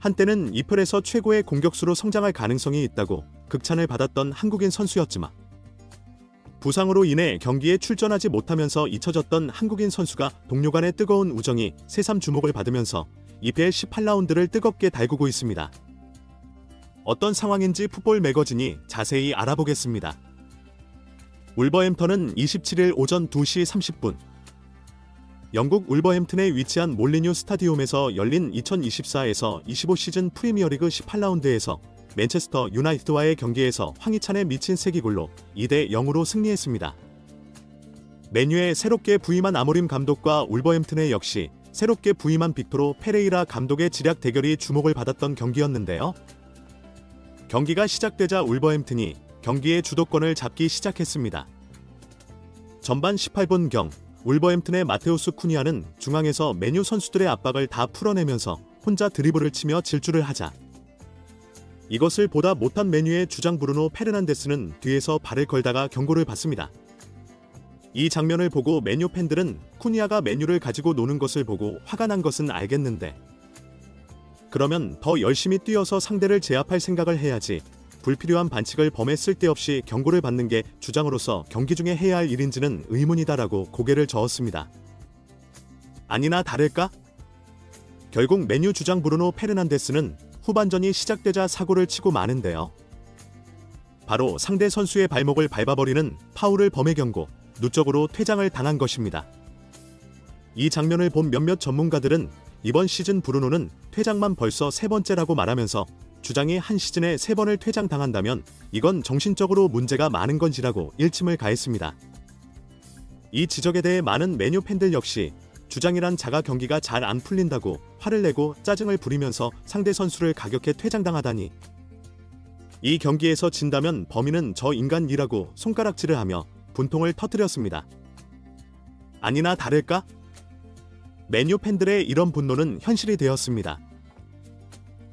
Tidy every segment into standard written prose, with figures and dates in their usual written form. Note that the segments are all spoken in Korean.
한때는 이플에서 최고의 공격수로 성장할 가능성이 있다고 극찬을 받았던 한국인 선수였지만 부상으로 인해 경기에 출전하지 못하면서 잊혀졌던 한국인 선수가 동료 간의 뜨거운 우정이 새삼 주목을 받으면서 EPL 18라운드를 뜨겁게 달구고 있습니다. 어떤 상황인지 풋볼 매거진이 자세히 알아보겠습니다. 울버햄턴은 27일 오전 2시 30분 영국 울버햄튼에 위치한 몰리뉴 스타디움에서 열린 2024에서 25 시즌 프리미어리그 18라운드에서 맨체스터 유나이티드와의 경기에서 황희찬의 미친 세기골로 2대 0으로 승리했습니다. 맨유에 새롭게 부임한 아모림 감독과 울버햄튼의 역시 새롭게 부임한 빅토르 페레이라 감독의 지략 대결이 주목을 받았던 경기였는데요. 경기가 시작되자 울버햄튼이 경기의 주도권을 잡기 시작했습니다. 전반 18분경 울버햄튼의 마테우스 쿠니아는 중앙에서 맨유 선수들의 압박을 다 풀어내면서 혼자 드리블을 치며 질주를 하자 이것을 보다 못한 맨유의 주장 브루노 페르난데스는 뒤에서 발을 걸다가 경고를 받습니다. 이 장면을 보고 맨유 팬들은 쿠니아가 맨유를 가지고 노는 것을 보고 화가 난 것은 알겠는데 그러면 더 열심히 뛰어서 상대를 제압할 생각을 해야지 불필요한 반칙을 범해 쓸데없이 경고를 받는 게 주장으로서 경기 중에 해야 할 일인지는 의문이다라고 고개를 저었습니다. 아니나 다를까? 결국 맨유 주장 브루노 페르난데스는 후반전이 시작되자 사고를 치고 마는데요. 바로 상대 선수의 발목을 밟아버리는 파울을 범해 경고, 누적으로 퇴장을 당한 것입니다. 이 장면을 본 몇몇 전문가들은 이번 시즌 브루노는 퇴장만 벌써 3번째라고 말하면서 주장이 한 시즌에 3번을 퇴장당한다면 이건 정신적으로 문제가 많은 건지라고 일침을 가했습니다. 이 지적에 대해 많은 맨유 팬들 역시 주장이란 자가 경기가 잘 안 풀린다고 화를 내고 짜증을 부리면서 상대 선수를 가격해 퇴장당하다니 이 경기에서 진다면 범인은 저 인간이라고 손가락질을 하며 분통을 터뜨렸습니다. 아니나 다를까? 맨유 팬들의 이런 분노는 현실이 되었습니다.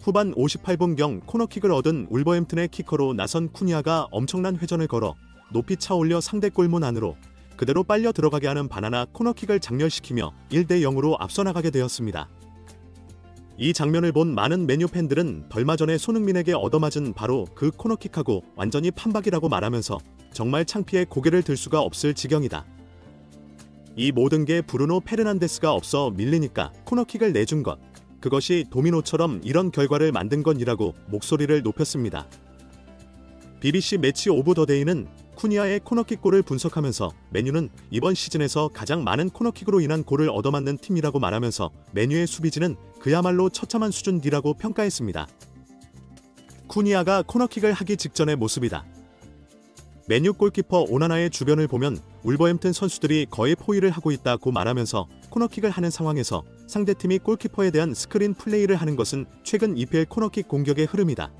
후반 58분경 코너킥을 얻은 울버햄튼의 키커로 나선 쿠니아가 엄청난 회전을 걸어 높이 차올려 상대 골문 안으로 그대로 빨려 들어가게 하는 바나나 코너킥을 장렬시키며 1대 0으로 앞서 나가게 되었습니다. 이 장면을 본 많은 맨유 팬들은 얼마 전에 손흥민에게 얻어맞은 바로 그 코너킥하고 완전히 판박이라고 말하면서 정말 창피해 고개를 들 수가 없을 지경이다. 이 모든 게 브루노 페르난데스가 없어 밀리니까 코너킥을 내준 것. 그것이 도미노처럼 이런 결과를 만든 건이라고 목소리를 높였습니다. BBC 매치 오브 더 데이는 쿠니아의 코너킥 골을 분석하면서 맨유는 이번 시즌에서 가장 많은 코너킥으로 인한 골을 얻어맞는 팀이라고 말하면서 맨유의 수비진은 그야말로 처참한 수준이라고 평가했습니다. 쿠니아가 코너킥을 하기 직전의 모습이다. 맨유 골키퍼 오나나의 주변을 보면 울버햄튼 선수들이 거의 포위를 하고 있다고 말하면서 코너킥을 하는 상황에서 상대팀이 골키퍼에 대한 스크린 플레이를 하는 것은 최근 EPL 코너킥 공격의 흐름이다.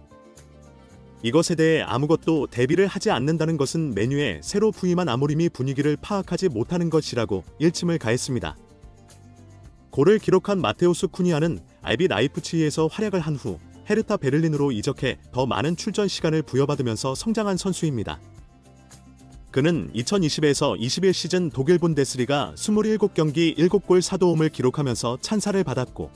이것에 대해 아무것도 대비를 하지 않는다는 것은 맨유의 새로 부임한 아모림이 분위기를 파악하지 못하는 것이라고 일침을 가했습니다. 골을 기록한 마테우스 쿠니아는 RB 라이프치히에서 활약을 한 후 헤르타 베를린으로 이적해 더 많은 출전 시간을 부여받으면서 성장한 선수입니다. 그는 2020에서 21 시즌 독일 분데스리가 27경기 7골 4도움을 기록하면서 찬사를 받았고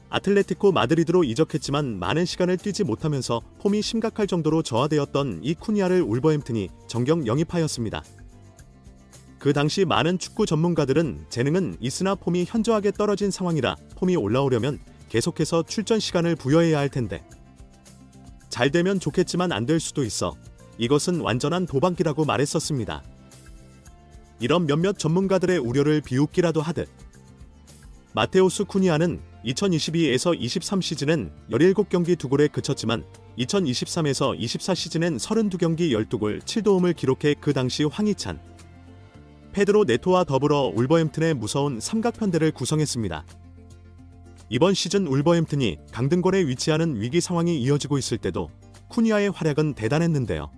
아틀레티코 마드리드로 이적했지만 많은 시간을 뛰지 못하면서 폼이 심각할 정도로 저하되었던 이 쿠니아를 울버햄튼이 정경 영입하였습니다. 그 당시 많은 축구 전문가들은 재능은 있으나 폼이 현저하게 떨어진 상황이라 폼이 올라오려면 계속해서 출전 시간을 부여해야 할 텐데 잘 되면 좋겠지만 안 될 수도 있어. 이것은 완전한 도박이라고 말했었습니다. 이런 몇몇 전문가들의 우려를 비웃기라도 하듯 마테우스 쿠니아는 2022에서 23 시즌엔 17경기 2골에 그쳤지만 2023에서 24 시즌엔 32경기 12골 7도움을 기록해 그 당시 황희찬, 페드로 네토와 더불어 울버햄튼의 무서운 삼각편대를 구성했습니다. 이번 시즌 울버햄튼이 강등권에 위치하는 위기 상황이 이어지고 있을 때도 쿠니아의 활약은 대단했는데요.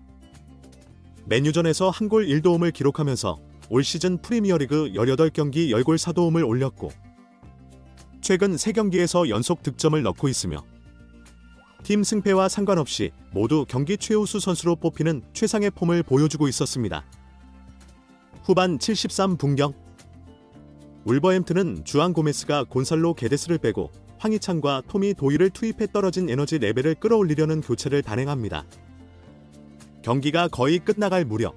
맨유전에서 한 골 1도움을 기록하면서 올 시즌 프리미어리그 18경기 10골 4도움을 올렸고 최근 3경기에서 연속 득점을 넣고 있으며 팀 승패와 상관없이 모두 경기 최우수 선수로 뽑히는 최상의 폼을 보여주고 있었습니다. 후반 73분경 울버햄튼은 주안 고메스가 곤살로 게데스를 빼고 황희찬과 토미 도일을 투입해 떨어진 에너지 레벨을 끌어올리려는 교체를 단행합니다. 경기가 거의 끝나갈 무렵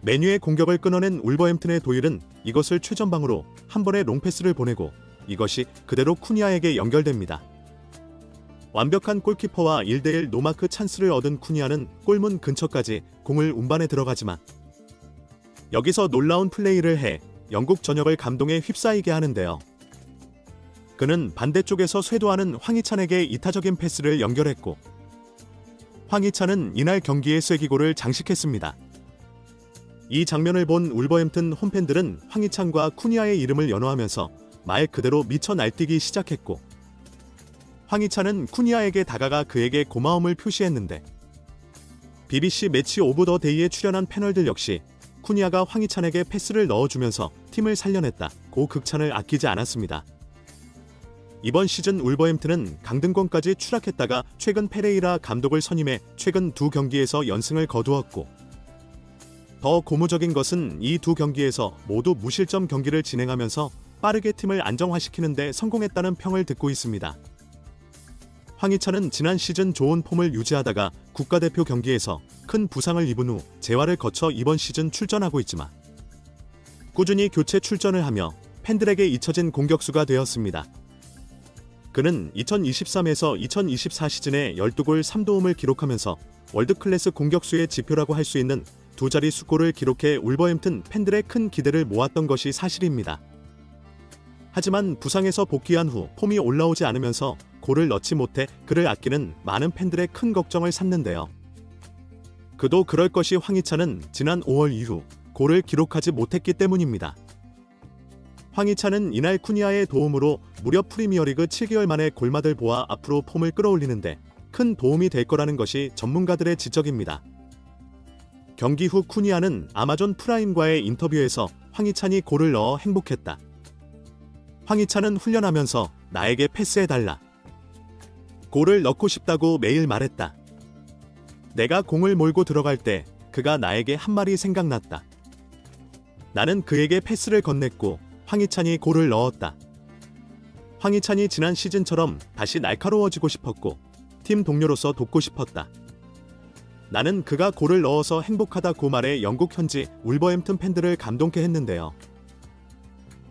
맨유의 공격을 끊어낸 울버햄튼의 도일은 이것을 최전방으로 한 번의 롱패스를 보내고 이것이 그대로 쿠니아에게 연결됩니다. 완벽한 골키퍼와 1대1 노마크 찬스를 얻은 쿠니아는 골문 근처까지 공을 운반해 들어가지만 여기서 놀라운 플레이를 해 영국 전역을 감동에 휩싸이게 하는데요. 그는 반대쪽에서 쇄도하는 황희찬에게 이타적인 패스를 연결했고 황희찬은 이날 경기의 쐐기골을 장식했습니다. 이 장면을 본 울버햄튼 홈팬들은 황희찬과 쿠니아의 이름을 연호하면서 말 그대로 미쳐 날뛰기 시작했고 황희찬은 쿠니아에게 다가가 그에게 고마움을 표시했는데 BBC 매치 오브 더 데이에 출연한 패널들 역시 쿠니아가 황희찬에게 패스를 넣어주면서 팀을 살려냈다고 극찬을 아끼지 않았습니다. 이번 시즌 울버햄튼은 강등권까지 추락했다가 최근 페레이라 감독을 선임해 최근 두 경기에서 연승을 거두었고 더 고무적인 것은 이 두 경기에서 모두 무실점 경기를 진행하면서 빠르게 팀을 안정화시키는 데 성공했다는 평을 듣고 있습니다. 황희찬은 지난 시즌 좋은 폼을 유지하다가 국가대표 경기에서 큰 부상을 입은 후 재활을 거쳐 이번 시즌 출전하고 있지만 꾸준히 교체 출전을 하며 팬들에게 잊혀진 공격수가 되었습니다. 그는 2023에서 2024 시즌에 12골 3도움을 기록하면서 월드클래스 공격수의 지표라고 할 수 있는 두 자릿수 골을 기록해 울버햄튼 팬들의 큰 기대를 모았던 것이 사실입니다. 하지만 부상에서 복귀한 후 폼이 올라오지 않으면서 골을 넣지 못해 그를 아끼는 많은 팬들의 큰 걱정을 샀는데요. 그도 그럴 것이 황희찬은 지난 5월 이후 골을 기록하지 못했기 때문입니다. 황희찬은 이날 쿠니아의 도움으로 무려 프리미어리그 7개월 만에 골맛을 보아 앞으로 폼을 끌어올리는데 큰 도움이 될 거라는 것이 전문가들의 지적입니다. 경기 후 쿠니아는 아마존 프라임과의 인터뷰에서 황희찬이 골을 넣어 행복했다. 황희찬은 훈련하면서 나에게 패스해달라. 골을 넣고 싶다고 매일 말했다. 내가 공을 몰고 들어갈 때 그가 나에게 한 말이 생각났다. 나는 그에게 패스를 건넸고 황희찬이 골을 넣었다. 황희찬이 지난 시즌처럼 다시 날카로워지고 싶었고 팀 동료로서 돕고 싶었다. 나는 그가 골을 넣어서 행복하다고 말해 영국 현지 울버햄튼 팬들을 감동케 했는데요.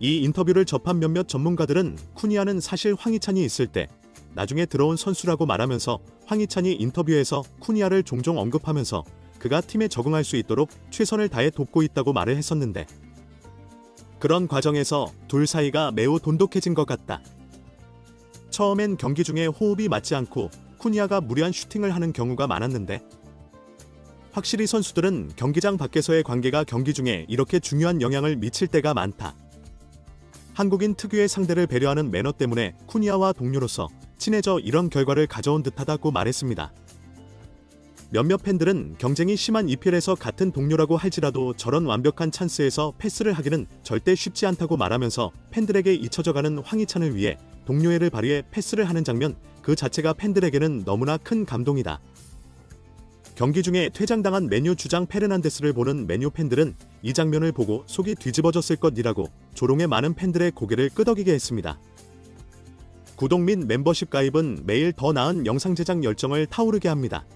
이 인터뷰를 접한 몇몇 전문가들은 쿠니아는 사실 황희찬이 있을 때 나중에 들어온 선수라고 말하면서 황희찬이 인터뷰에서 쿠니아를 종종 언급하면서 그가 팀에 적응할 수 있도록 최선을 다해 돕고 있다고 말을 했었는데 그런 과정에서 둘 사이가 매우 돈독해진 것 같다. 처음엔 경기 중에 호흡이 맞지 않고 쿠니아가 무리한 슈팅을 하는 경우가 많았는데 확실히 선수들은 경기장 밖에서의 관계가 경기 중에 이렇게 중요한 영향을 미칠 때가 많다. 한국인 특유의 상대를 배려하는 매너 때문에 쿠니아와 동료로서 친해져 이런 결과를 가져온 듯하다고 말했습니다. 몇몇 팬들은 경쟁이 심한 EPL에서 같은 동료라고 할지라도 저런 완벽한 찬스에서 패스를 하기는 절대 쉽지 않다고 말하면서 팬들에게 잊혀져가는 황희찬을 위해 동료애를 발휘해 패스를 하는 장면 그 자체가 팬들에게는 너무나 큰 감동이다. 경기 중에 퇴장당한 맨유 주장 페르난데스를 보는 맨유 팬들은 이 장면을 보고 속이 뒤집어졌을 것이라고 조롱해 많은 팬들의 고개를 끄덕이게 했습니다. 구독 및 멤버십 가입은 매일 더 나은 영상 제작 열정을 타오르게 합니다.